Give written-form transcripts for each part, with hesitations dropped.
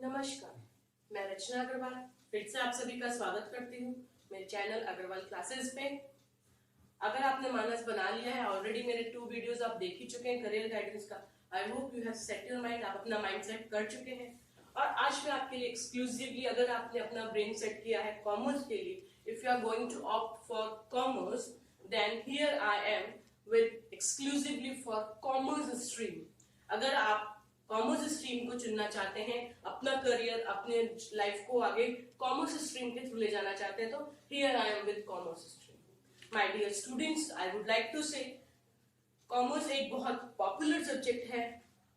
नमस्कार, मैं रचना अग्रवाल फिर से आप सभी का स्वागत करती हूँ मेरे चैनल अग्रवाल क्लासेस पे। अगर आपने मानस बना लिया है ऑलरेडी, मेरे 2 वीडियोस आप देख ही चुके हैं करियर गाइडेंस का। I hope you have set your mind, आप अपना माइंड सेट कर चुके हैं। और आज मैं आपके लिए एक्सक्लूसिवली, अगर आपने अपना ब्रेन सेट किया है कॉमर्स के लिए, if you are going to opt for commerce, then here I am with exclusively for commerce stream. अगर आप कॉमर्स स्ट्रीम को चुनना चाहते हैं, अपना करियर, अपने लाइफ को आगे कॉमर्स स्ट्रीम के थ्रू ले जाना चाहते हैं, तो here I am with commerce stream. My dear students, I would like to say commerce एक बहुत पॉपुलर सब्जेक्ट है।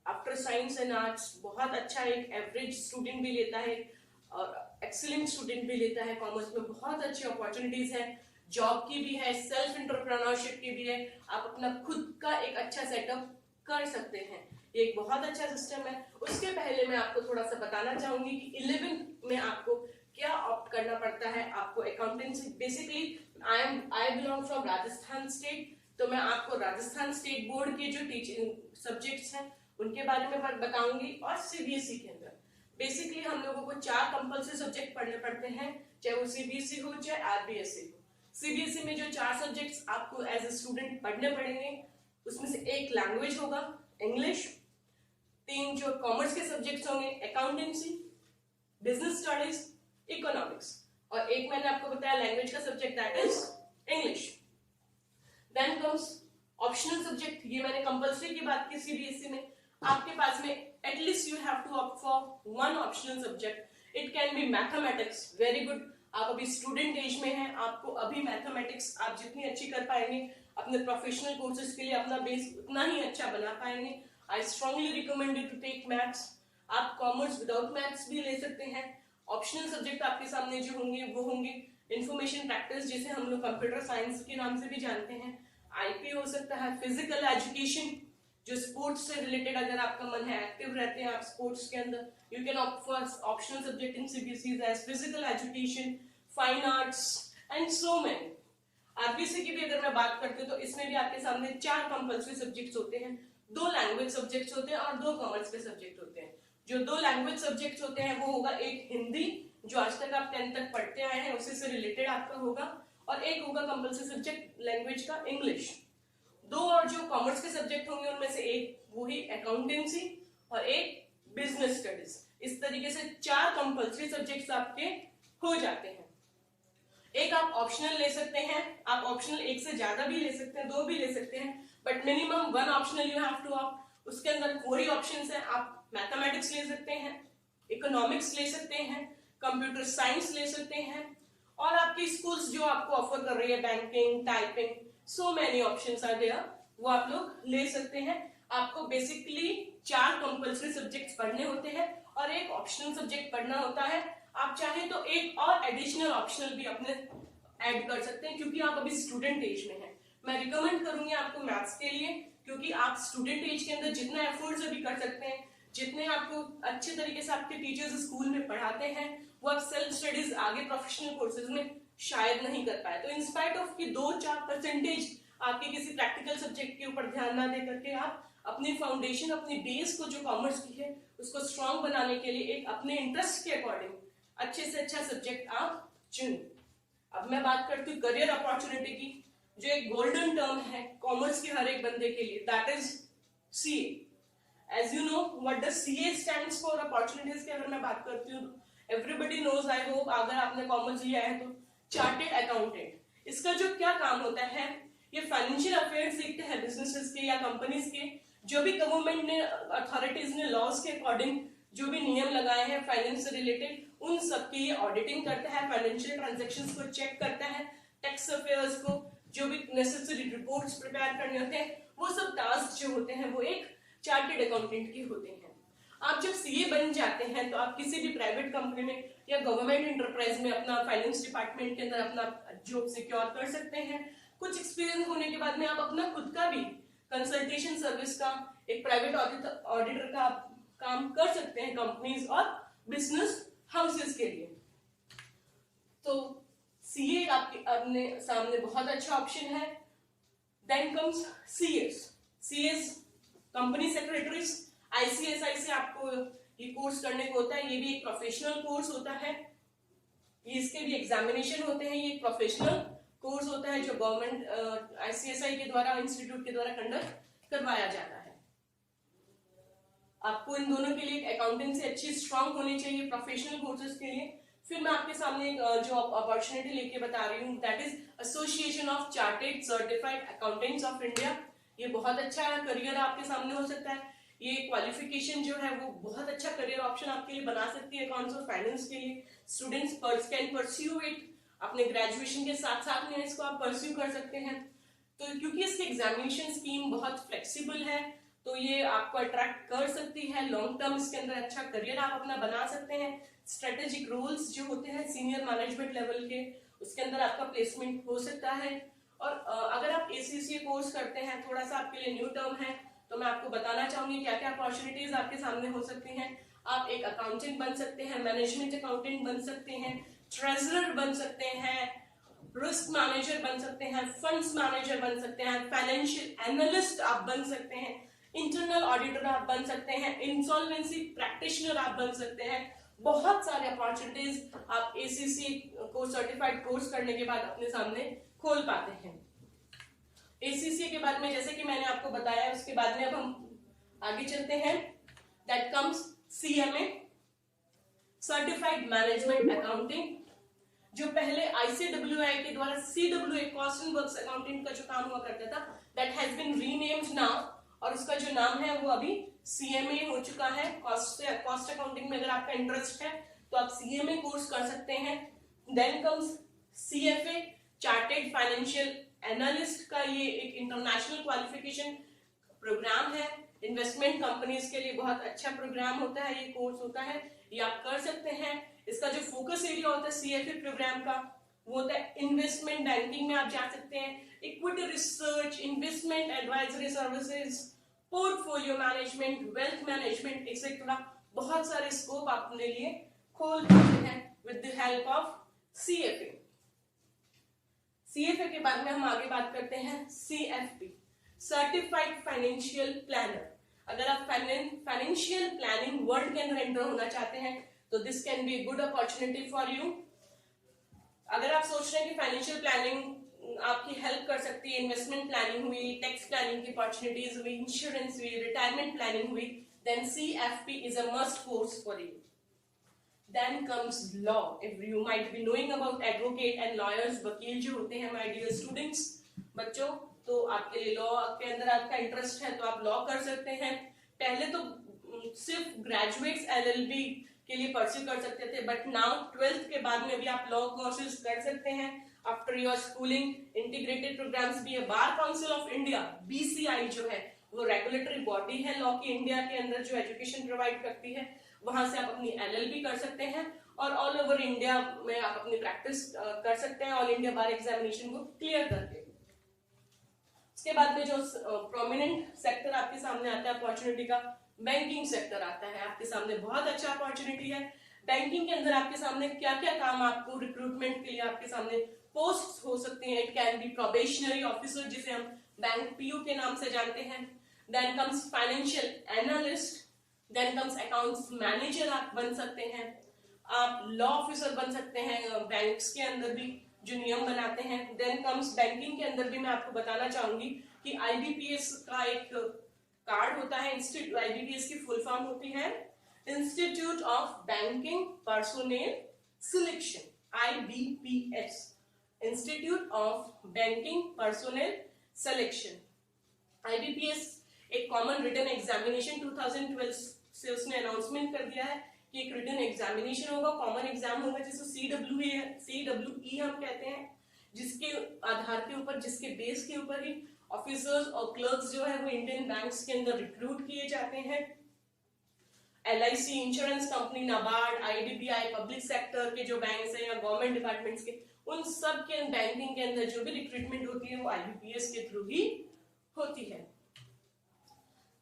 आफ्टर साइंस एंड आर्ट्स बहुत अच्छा एक एवरेज स्टूडेंट भी लेता है और एक्सीलेंट स्टूडेंट भी लेता है। कॉमर्स में बहुत अच्छी अपॉर्चुनिटीज है, जॉब की भी है, सेल्फ एंटरप्रेन्योरशिप की भी है। आप अपना खुद का एक अच्छा सेटअप कर सकते हैं, एक बहुत अच्छा सिस्टम है। उसके पहले मैं आपको थोड़ा सा बताना चाहूंगी कि 11th में आपको क्या ऑप्ट करना पड़ता है। आपको accountancy, basically I belong from Rajasthan state, तो मैं आपको राजस्थान स्टेट बोर्ड के जो टीचिंग सब्जेक्ट्स हैं उनके बारे में बताऊंगी। और सीबीएसई के अंदर बेसिकली हम लोगों को 4 कंपल्सरी सब्जेक्ट पढ़ने पड़ते हैं, चाहे वो सीबीएसई हो चाहे आरबीएसई हो। सीबीएसई में जो 4 सब्जेक्ट्स आपको एज ए स्टूडेंट पढ़ने पड़ेंगे, उसमें से एक लैंग्वेज होगा इंग्लिश, 3 जो कॉमर्स के सब्जेक्ट्स होंगे अकाउंटेंसी, बिजनेस स्टडीज, इकोनॉमिक्स, और एक मैंने आपको बताया लैंग्वेज का subject, that is English. Then comes optional subject. ये मैंने कंपल्सरी की बात की सीबीएसई में। आपके पास में at least you have to opt for 1 optional subject. It can be mathematics, very good. आप अभी स्टूडेंट एज में हैं, आपको अभी मैथमेटिक्स आप जितनी अच्छी कर पाएंगे अपने प्रोफेशनल कोर्सेज के लिए अपना बेस उतना ही अच्छा बना पाएंगे। I strongly recommend you to take maths। आप कॉमर्स विदाउट मैथ्स भी ले सकते हैं। ऑप्शनल सब्जेक्ट आपके सामने जो होंगे वो होंगे इंफॉर्मेशन प्रैक्टिस, जिसे हम लोग कंप्यूटर साइंस के नाम से भी जानते हैं। आईपी हो सकता है, फिजिकल एजुकेशन, जो स्पोर्ट्स से रिलेटेड अगर आपका मन है, एक्टिव रहते हैं आप स्पोर्ट्स के अंदर, you can opt for optional subject in CBSE as physical education, fine arts and so many. RBSE की भी अगर मैं बात करती हूँ तो इसमें भी आपके सामने 4 कंपल्सरी सब्जेक्ट्स होते हैं, 2 लैंग्वेज सब्जेक्ट्स होते हैं और 2 कॉमर्स के सब्जेक्ट होते हैं। जो 2 लैंग्वेज सब्जेक्ट्स होते हैं वो होगा एक हिंदी, जो आज तक आप 10th तक पढ़ते आए हैं उसी से रिलेटेड आपका होगा, और एक होगा कंपल्सरी सब्जेक्ट लैंग्वेज का इंग्लिश। 2 और जो कॉमर्स के सब्जेक्ट होंगे उनमें से एक वही अकाउंटेंसी और एक बिजनेस स्टडीज। इस तरीके से 4 कंपल्सरी सब्जेक्ट्स आपके हो जाते हैं। एक आप ऑप्शनल ले सकते हैं, आप ऑप्शनल एक से ज्यादा भी ले सकते हैं, 2 भी ले सकते हैं, but minimum 1 optional you have to opt. उसके अंदर 4 ही ऑप्शंस हैं। आप मैथमेटिक्स ले सकते हैं, इकोनॉमिक्स ले सकते हैं, कंप्यूटर साइंस ले सकते हैं, और आपकी स्कूल्स जो आपको ऑफर कर रही है banking, typing, so many options are there, वो आप लोग ले सकते हैं। आपको बेसिकली 4 कंपल्सरी सब्जेक्ट्स पढ़ने होते हैं और एक ऑप्शनल सब्जेक्ट पढ़ना होता है। आप चाहें तो एक और एडिशनल ऑप्शनल भी अपने ऐड कर सकते हैं, क्योंकि आप अभी स्टूडेंट एज में हैं। मैं रिकमेंड करूंगी आपको मैथ्स के लिए, क्योंकि आप स्टूडेंट एज के अंदर जितना एफर्ट्स अभी कर सकते हैं, जितने आपको अच्छे तरीके से आपके टीचर्स स्कूल में पढ़ाते हैं, वो आप सेल्फ स्टडीज आगे प्रोफेशनल कोर्सेज में शायद नहीं कर पाए। तो इंस्पाइट ऑफ की 2-4% आपके किसी प्रैक्टिकल सब्जेक्ट के ऊपर ध्यान ना दे करके आप अपनी फाउंडेशन, अपनी बेस को जो कॉमर्स की है उसको स्ट्रॉन्ग बनाने के लिए एक अपने इंटरेस्ट के अकॉर्डिंग अच्छे से अच्छा सब्जेक्ट आप चुनें। अब मैं बात करती हूँ करियर अपॉर्चुनिटी की, जो एक गोल्डन टर्म है कॉमर्स के हर एक बंदे के लिए, that is CA. As you know what does CA stands for. Opportunities की अगर मैं बात करती हूँ, एवरीबडी नोज, आई होप, अगर आपने कॉमर्स लिया है तो, चार्टेड अकाउंटेंट। इसका जो क्या काम होता है, ये फाइनेंशियल अफेयर्स देखते हैं बिजनेसेस के या कंपनीज के, जो भी गवर्नमेंट ने, अथॉरिटीज ने लॉज के अकॉर्डिंग जो भी नियम लगाए हैं फाइनेंस से रिलेटेड, उन सब की ये ऑडिटिंग करता है, फाइनेंशियल ट्रांजैक्शंस को चेक करता है, टैक्स अफेयर्स को, जो भी नेसेसरी रिपोर्ट्स प्रिपेयर करने होते हैं, वो सब टास्क जो होते हैं वो एक चार्टेड अकाउंटेंट के होते हैं। आप जब सीए बन जाते हैं तो आप किसी भी प्राइवेट कंपनी में या गवर्नमेंट इंटरप्राइज में अपना फाइनेंस डिपार्टमेंट के अंदर अपना जॉब सिक्योर कर सकते हैं। कुछ एक्सपीरियंस होने के बाद में आप अपना खुद का भी कंसल्टेशन सर्विस का, एक प्राइवेट ऑडिटर का काम कर सकते हैं कंपनीज और बिजनेस हाउसेस के लिए। तो सीए आपके अपने सामने बहुत अच्छा ऑप्शन है। Then comes CS. CS company secretaries, ICSI से आपको ये कोर्स करने को होता है। ये भी एक प्रोफेशनल कोर्स होता है, ये इसके भी एग्जामिनेशन होते हैं। ये एक प्रोफेशनल कोर्स होता है जो गवर्नमेंट ICSI के द्वारा, इंस्टीट्यूट के द्वारा कंडक्ट करवाया जाता है। आपको इन दोनों के लिए अकाउंटेंसी अच्छी स्ट्रांग होनी चाहिए प्रोफेशनल कोर्सेज के लिए। फिर मैं आपके सामने जो अपॉर्चुनिटी लेके बता रही हूँ, that is association of chartered certified accountants of India. ये बहुत अच्छा करियर आपके सामने हो सकता है। ये क्वालिफिकेशन जो है वो बहुत अच्छा करियर ऑप्शन आपके लिए बना सकती है अकाउंट्स और फाइनेंस के लिए। स्टूडेंट्स कैन परस्यू इट, अपने ग्रेजुएशन के साथ साथ में इसको आप परस्यू कर सकते हैं। तो क्योंकि इसकी एग्जामिनेशन स्कीम बहुत फ्लेक्सिबल है, तो ये आपको अट्रैक्ट कर सकती है। लॉन्ग टर्म इसके अंदर अच्छा करियर आप अपना बना सकते हैं। स्ट्रेटेजिक रोल्स जो होते हैं सीनियर मैनेजमेंट लेवल के, उसके अंदर आपका प्लेसमेंट हो सकता है। और अगर आप ACCA कोर्स करते हैं, थोड़ा सा आपके लिए न्यू टर्म है, तो मैं आपको बताना चाहूंगी क्या क्या अपॉर्चुनिटीज आपके सामने हो सकती हैं। आप एक अकाउंटेंट बन सकते हैं, मैनेजमेंट अकाउंटेंट बन सकते हैं, ट्रेजरर बन सकते हैं, रिस्क मैनेजर बन सकते हैं, फंड्स मैनेजर बन सकते हैं, फाइनेंशियल एनालिस्ट आप बन सकते हैं, इंटरनल ऑडिटर आप बन सकते हैं, इंसॉल्वेंसी प्रैक्टिशनर आप बन सकते हैं। बहुत सारे अपॉर्चुनिटीज आप ACCA को सर्टिफाइड कोर्स करने के बाद अपने सामने खोल पाते हैं। ACCA के बाद में, जैसे कि मैंने आपको बताया, उसके बाद में अब हम आगे चलते हैं। That comes CMA certified management accounting, जो पहले ICWI के द्वारा CWA cost and works accountant का जो काम हुआ करता था, that has been renamed now, और उसका जो नाम है वो अभी CMA हो चुका है। कॉस्ट अकाउंटिंग में अगर आपका इंटरेस्ट है तो आप CMA कोर्स कर सकते हैं। Then comes CFA chartered financial analyst का, ये एक इंटरनेशनल क्वालिफिकेशन प्रोग्राम है। इन्वेस्टमेंट कंपनीज के लिए बहुत अच्छा प्रोग्राम होता है, ये कोर्स होता है, ये आप कर सकते हैं। इसका जो फोकस एरिया होता है CFA प्रोग्राम का, वो होता है इन्वेस्टमेंट बैंकिंग में आप जा सकते हैं, equity research, investment advisory services, portfolio management, wealth management etcetera. बहुत सारे स्कोप आप अपने लिए खोल सकते हैं with the help of CFA। CFA के बाद में हम आगे बात करते हैं CFP सर्टिफाइड फाइनेंशियल प्लानर। अगर आप फाइनेंशियल प्लानिंग वर्ल्ड के अंदर एंटर होना चाहते हैं तो this can be good opportunity for you. अगर आप सोच रहे हैं कि फाइनेंशियल प्लानिंग आपकी हेल्प कर सकती है, इन्वेस्टमेंट प्लानिंग हुई, टैक्स प्लानिंग की अपॉर्चुनिटीज हुई, इंश्योरेंस हुई, रिटायरमेंट प्लानिंग हुई, then CFP is a must course for you. Then comes law. If you might be knowing about advocate and lawyers, वकील जो होते हैं my dear students, बच्चों, तो आपके लिए लॉ के अंदर आपका इंटरेस्ट है तो आप लॉ कर सकते हैं। पहले तो सिर्फ ग्रेजुएट्स LLB के लिए परस्यू कर सकते थे, बट नाउ 12th के बाद में भी आप लॉ कोर्सेज कर सकते हैं। After your schooling integrated programs भी है। Bar council of India BCI जो है वो रेगुलेटरी बॉडी है लॉ की इंडिया के अंदर, जो एजुकेशन प्रोवाइड करती है। वहां से आप अपनी LLB कर सकते हैं और ऑल ओवर इंडिया में आप अपनी प्रैक्टिस कर सकते हैं, ऑल इंडिया बार एग्जामिनेशन को क्लियर करके। उसके बाद में जो प्रोमिनेंट सेक्टर आपके सामने आता है अपॉर्चुनिटी का, बैंकिंग सेक्टर आता है आपके सामने। बहुत अच्छा अपॉर्चुनिटी है। बैंकिंग के अंदर आपके सामने क्या क्या काम, आपको रिक्रूटमेंट के लिए आपके सामने पोस्ट हो सकती हैं। It can be probationary officer, जिसे हम बैंक PO के नाम से जानते हैं। Then comes financial analyst, then comes accounts manager आप बन सकते हैं। आप लॉ ऑफिसर बन सकते हैं बैंक्स के अंदर भी जो नियम बनाते हैं। देन कम्स बैंकिंग के अंदर भी मैं आपको बताना चाहूंगी कि IBPS का एक कार्ड होता है। IBPS की फुल फॉर्म होती है institute of banking personnel selection, IBPS, institute of banking personnel selection. IBPS एक कॉमन रिटन एग्जामिनेशन 2012 से उसने अनाउंसमेंट कर दिया है कि एक रिटन एग्जामिनेशन होगा, कॉमन एग्जाम होगा, जिसको CWE हम कहते हैं, जिसके आधार के ऊपर, जिसके बेस के ऊपर ही ऑफिसर्स और क्लर्क्स जो है वो इंडियन बैंक्स के अंदर रिक्रूट किए जाते हैं। LIC, insurance company, NABARD, IDBI, public sector के जो बैंक्स हैं या गवर्नमेंट डिपार्टमेंट्स के, उन सब के बैंकिंग के अंदर जो भी रिक्रूटमेंट होती है वो IBPS के थ्रू ही होती है।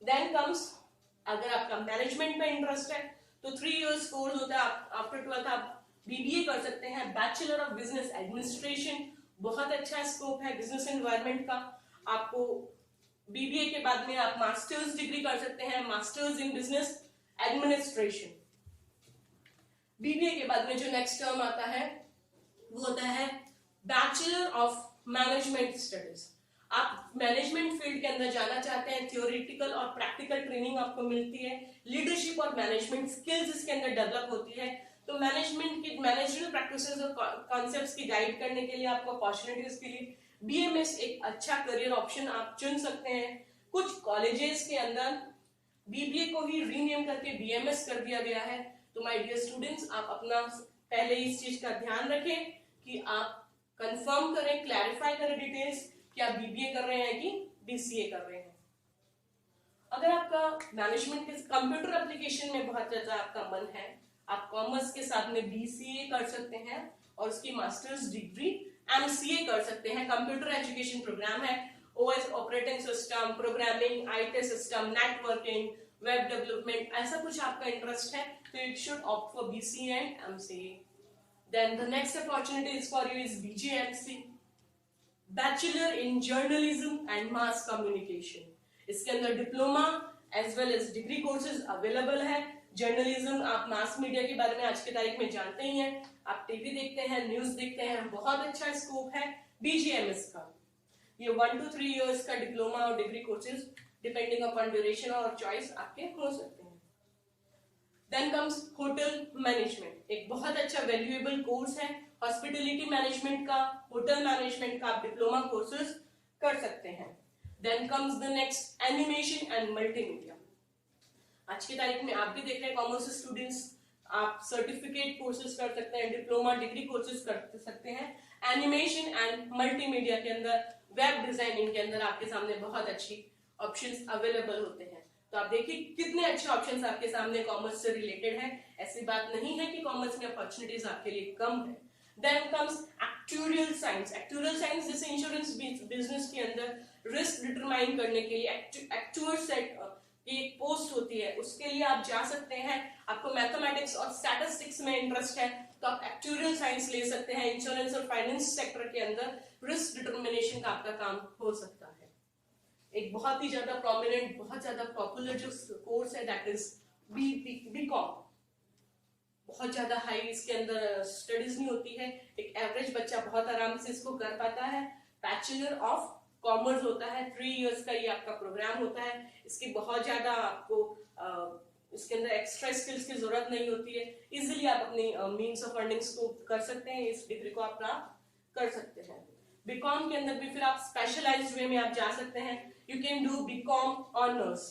देन कम्स, अगर आपका मैनेजमेंट में इंटरेस्ट है तो 3 years कोर्स होता है। आफ्टर 12th आप BBA कर सकते हैं, बैचलर ऑफ बिजनेस एडमिनिस्ट्रेशन। बहुत अच्छा स्कोप है बिजनेस एनवायरनमेंट का। आपको BBA के बाद में आप मास्टर्स डिग्री कर सकते हैं, masters in business administration. BBA के बाद में जो नेक्स्ट टर्म आता है वो होता है बैचलर ऑफ मैनेजमेंट स्टडीज। आप मैनेजमेंट फील्ड के अंदर जाना चाहते हैं, थियोरिटिकल और प्रैक्टिकल ट्रेनिंग आपको मिलती है, लीडरशिप और मैनेजमेंट स्किल्स इसके अंदर डेवलप होती है। तो मैनेजमेंट की मैनेजरियल प्रैक्टिसेस और कॉन्सेप्ट्स की गाइड करने के लिए आपको अपॉर्चुनिटीज के लिए बीएमएस एक अच्छा करियर ऑप्शन आप चुन सकते हैं। कुछ कॉलेजेस के अंदर बीबीए को ही रीनेम करके बीएमएस कर दिया गया है। तो माय डियर स्टूडेंट्स, आप अपना पहले इस चीज का ध्यान रखें कि आप कंफर्म करें, क्लैरिफाई करें डिटेल्स कि आप बीबीए कर रहे हैं कि बीसीए कर रहे हैं। अगर आपका मैनेजमेंट के कंप्यूटर एप्लीकेशन में बहुत ज्यादा आपका मन है, आप कॉमर्स के साथ में बीसीए कर सकते हैं और उसकी मास्टर्स डिग्री एमसीए कर सकते हैं। कंप्यूटर एजुकेशन प्रोग्राम है, OS operating system, programming, IT system, networking, web development, ऐसा कुछ आपका इंटरेस्ट है तो it should opt for BCA and MCA. Then the next opportunity is for you is BJMC, Bachelor in Journalism and Mass Communication। इसके अंदर diploma as well as degree courses available है। Journalism, आप mass media के बारे में आज की तारीख में जानते ही हैं, आप टीवी देखते हैं, न्यूज देखते हैं, बहुत अच्छा स्कोप है बीजीएमएस का। ये 1 to 3 इयर्स का डिप्लोमा और degree courses depending upon duration और चॉइस आपके हो सकते हैं। Then comes होटल मैनेजमेंट, एक बहुत अच्छा वैल्यूएबल कोर्स है। हॉस्पिटलिटी मैनेजमेंट का, होटल मैनेजमेंट का आप डिप्लोमा कोर्सेज कर सकते हैं। Then comes the next animation and multimedia. आज की तारीख में आप भी देख रहे हैं कॉमर्स स्टूडेंट्स, आप सर्टिफिकेट कोर्सेज कर सकते हैं, डिप्लोमा डिग्री कोर्सेज कर सकते हैं। एनिमेशन एंड मल्टीमीडिया के अंदर, वेब डिजाइनिंग के अंदर आपके सामने बहुत अच्छी ऑप्शंस अवेलेबल होते हैं। तो आप देखिए कितने अच्छे ऑप्शंस आपके सामने कॉमर्स से रिलेटेड है। ऐसी बात नहीं है कि कॉमर्स में अपॉर्चुनिटीज आपके लिए कम है। Then comes actuarial science. Actuarial science जैसे इंश्योरेंस बिजनेस के अंदर रिस्क डिटरमाइन करने के लिए एक्चुअर सेट की एक पोस्ट होती है, उसके लिए आप जा सकते हैं। आपको मैथमेटिक्स और स्टैटिस्टिक्स में इंटरेस्ट है तो आप एक्चुअरियल साइंस ले सकते हैं। इंश्योरेंस और फाइनेंस सेक्टर के अंदर रिस्क डिटरमिनेशन का आपका काम हो सकता है। एक बहुत ही ज्यादा प्रोमिनेंट, बहुत ज्यादा पॉपुलर जो कोर्स है दैट इज बीकॉम। बहुत ज्यादा हाई इसके अंदर स्टडीज नहीं होती है, एक एवरेज बच्चा बहुत आराम से इसको कर पाता है। बैचलर ऑफ कॉमर्स होता है, 3 इयर्स का ये आपका प्रोग्राम होता है। इसकी बहुत ज्यादा आपको इसके अंदर एक्स्ट्रा स्किल्स की जरूरत नहीं होती है। इजिली आप अपनी मीन्स ऑफ अर्निंग्स को कर सकते हैं, इस डिग्री को आप प्राप्त कर सकते हैं। बीकॉम के अंदर भी फिर आप स्पेशलाइज्ड वे में आप जा सकते हैं। You can do BCom honours.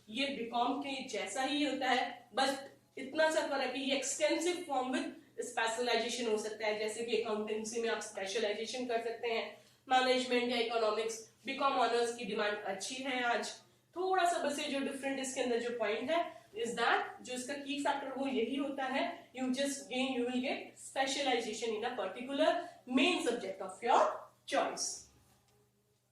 ये बीकॉम के जैसा ही होता है, बस इतना सा फर्क है, ये एक्सटेंसिव फॉर्म विद स्पेशलाइजेशन हो सकता है। जैसे कि अकाउंटेंसी में आप स्पेशलाइजेशन कर सकते हैं, मैनेजमेंट या इकोनॉमिक्स। बीकॉम ऑनर्स की डिमांड अच्छी है आज। थोड़ा सा बस ये जो डिफरेंट इसके अंदर जो पॉइंट है इज दैट, जो इसका की फैक्टर वो यही होता है, you will get specialisation in a particular main subject of your choice.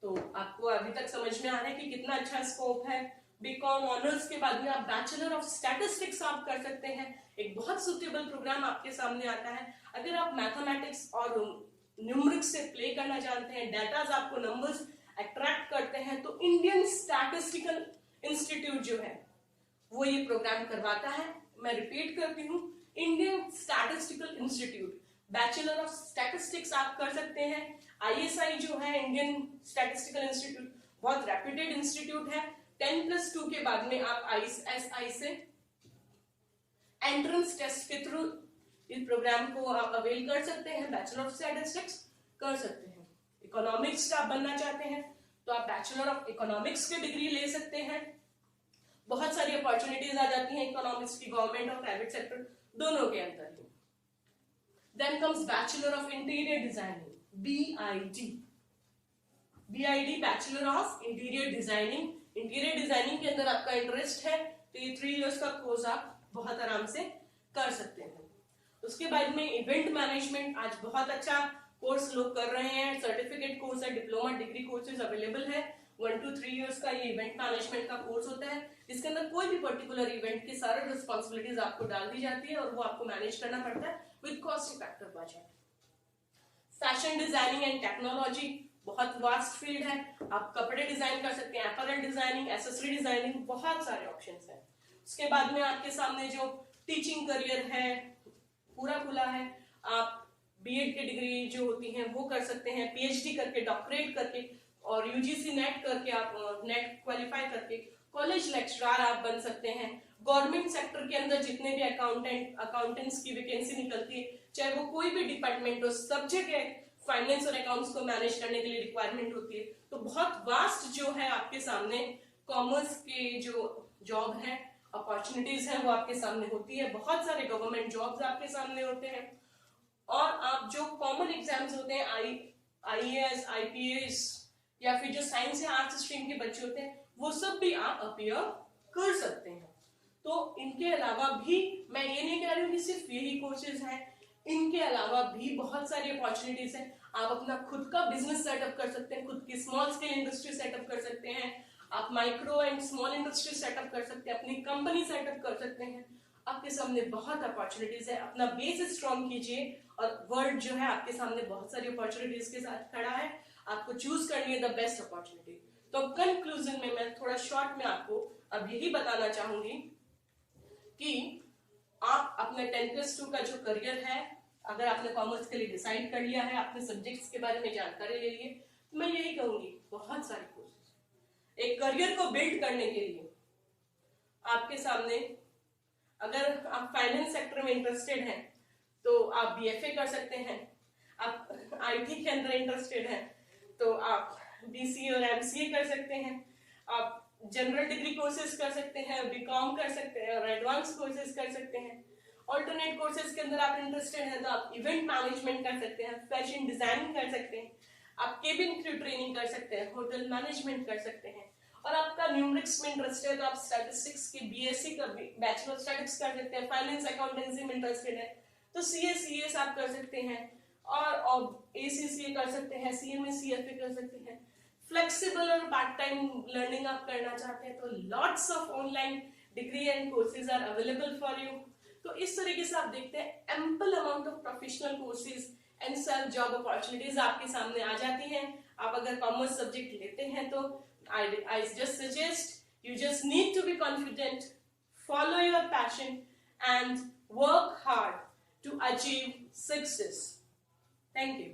तो आपको अभी तक समझ में आ रहा है कि कितना अच्छा स्कोप है। बीकॉम ऑनर्स के बाद में आप बैचलर ऑफ स्टैटिस्टिक्स आप कर सकते हैं। एक बहुत सुटेबल प्रोग्राम आपके सामने आता है। अगर आप मैथमेटिक्स और न्यूमेरिक्स से प्ले करना जानते हैं, डाटाज आपको नंबर्स अट्रैक्ट करते हैं, तो इंडियन स्टैटिस्टिकल इंस्टीट्यूट जो है वो ये प्रोग्राम करवाता है। मैं रिपीट करती हूँ, Indian statistical institute, bachelor of statistics आप कर सकते हैं। ISI जो है इंडियन स्टैटिस्टिकल इंस्टीट्यूट, बहुत रेप्यूटेड इंस्टीट्यूट है। 10+2 के बाद में आप ISI से एंट्रेंस टेस्ट के थ्रू इस प्रोग्राम को आप अवेल कर सकते हैं, बैचलर ऑफ स्टैटिस्टिक्स कर सकते हैं। इकोनॉमिक्स आप बनना चाहते हैं तो आप बैचलर ऑफ इकोनॉमिक्स की डिग्री ले सकते हैं। बहुत सारी अपॉर्चुनिटीज आ जाती हैं इकोनॉमिक्स की, गवर्नमेंट और प्राइवेट सेक्टर दोनों के अंदर। Then comes bachelor of interior designing, BID, bachelor of interior designing. Interior designing के अंदर आपका इंटरेस्ट है तो ये 3 इयर्स का कोर्स आप बहुत आराम से कर सकते हैं। उसके बाद में इवेंट मैनेजमेंट, आज बहुत अच्छा कोर्स लोग कर रहे हैं। सर्टिफिकेट कोर्स है, डिप्लोमा डिग्री कोर्सेज अवेलेबल है। 1 to 3 इयर्स का ये इवेंट मैनेजमेंट का कोर्स होता है, जिसके अंदर कोई भी पर्टिकुलर इवेंट की सारी रिस्पॉन्सिबिलिटीज आपको डाल दी जाती है और वो आपको मैनेज करना पड़ता है with cost effective budget. Fashion designing and technology, बहुत वास्ट फील्ड है। आप कपड़े डिजाइन कर सकते हैं, अपैरल डिजाइनिंग, एक्सेसरी डिजाइनिंग, बहुत सारे ऑप्शंस हैं। उसके बाद में आपके सामने जो टीचिंग करियर है पूरा खुला है। आप बीएड की डिग्री जो होती है वो कर सकते हैं, पीएचडी करके, डॉक्टरेट करके और यूजीसी नेट करके, आप नेट क्वालिफाई करके कॉलेज लेक्चरर आप बन सकते हैं। गवर्नमेंट सेक्टर के अंदर जितने भी अकाउंटेंट्स की वैकेंसी निकलती है, चाहे वो कोई भी डिपार्टमेंट हो, सब जगह फाइनेंस और अकाउंट्स को मैनेज करने के लिए रिक्वायरमेंट होती है। तो बहुत वास्ट जो है आपके सामने कॉमर्स के जो जॉब है, अपॉर्चुनिटीज है वो आपके सामने होती है। बहुत सारे गवर्नमेंट जॉब्स आपके सामने होते हैं और आप जो कॉमन एग्जाम्स होते हैं आईएएस, आईपीएस या फिर जो साइंस या आर्ट्स स्ट्रीम के बच्चे होते हैं वो सब भी आप अपीयर कर सकते हैं। तो इनके अलावा भी मैं ये नहीं कह रही हूँ कि सिर्फ यही कोर्सेज हैं, इनके अलावा भी बहुत सारी अपॉर्चुनिटीज हैं। आप अपना खुद का बिजनेस सेटअप कर सकते हैं, खुद की स्मॉल स्केल इंडस्ट्री सेटअप कर सकते हैं, आप micro and small industry setup कर सकते हैं, अपनी कंपनी सेटअप कर सकते हैं। आपके सामने बहुत अपॉर्चुनिटीज है, अपना बेस स्ट्रॉन्ग कीजिए और वर्ल्ड जो है आपके सामने बहुत सारी अपॉर्चुनिटीज के साथ खड़ा है। आपको चूज करनी है द बेस्ट अपॉर्चुनिटी। तो कंक्लूजन में मैं थोड़ा शॉर्ट में आपको अब यही बताना चाहूंगी कि आप अपने 10+2 का जो करियर है, अगर आपने कॉमर्स के लिए डिसाइड कर लिया है, अपने सब्जेक्ट्स के बारे में जानकारी ले ली है, तो मैं यही कहूंगी बहुत सारे कोर्सेज एक करियर को बिल्ड करने के लिए आपके सामने। अगर आप फाइनेंस सेक्टर में इंटरेस्टेड हैं तो आप बीएफए कर सकते हैं, आप आईटी के अंदर इंटरेस्टेड हैं तो आप बीसीए और एमसीए कर सकते हैं, आप जनरल डिग्री कोर्सेज कर सकते हैं, बीकॉम कर सकते हैं और एडवांस कोर्सेज कर सकते हैं। ऑल्टरनेट कोर्सेज के अंदर आप इंटरेस्टेड हैं तो आप इवेंट मैनेजमेंट कर सकते हैं, फैशन डिजाइनिंग कर सकते हैं, आप केबिन क्रू ट्रेनिंग कर सकते हैं, होटल मैनेजमेंट कर सकते हैं और आपका न्यूमेरिक्स में इंटरेस्ट है तो आप स्टैटिस्टिक्स की बीएससी का बैचलर स्टैटिस्टिक्स कर सकते हैं। फाइनेंस अकाउंटेंसी में इंटरेस्टेड है तो सीए सीएस आप कर सकते हैं और एसीसीए कर सकते हैं, सीएमए सीएफए कर सकते हैं। फ्लेक्सिबल और पार्ट टाइम लर्निंग आप करना चाहते हैं तो lots of online degree and courses are available for you. तो इस तरीके से आप देखते हैं ample amount of professional courses and self job opportunities आपके सामने आ जाती हैं। आप अगर कॉमर्स सब्जेक्ट लेते हैं तो I just suggest you just need to be confident, follow your passion and work hard to achieve success. Thank you.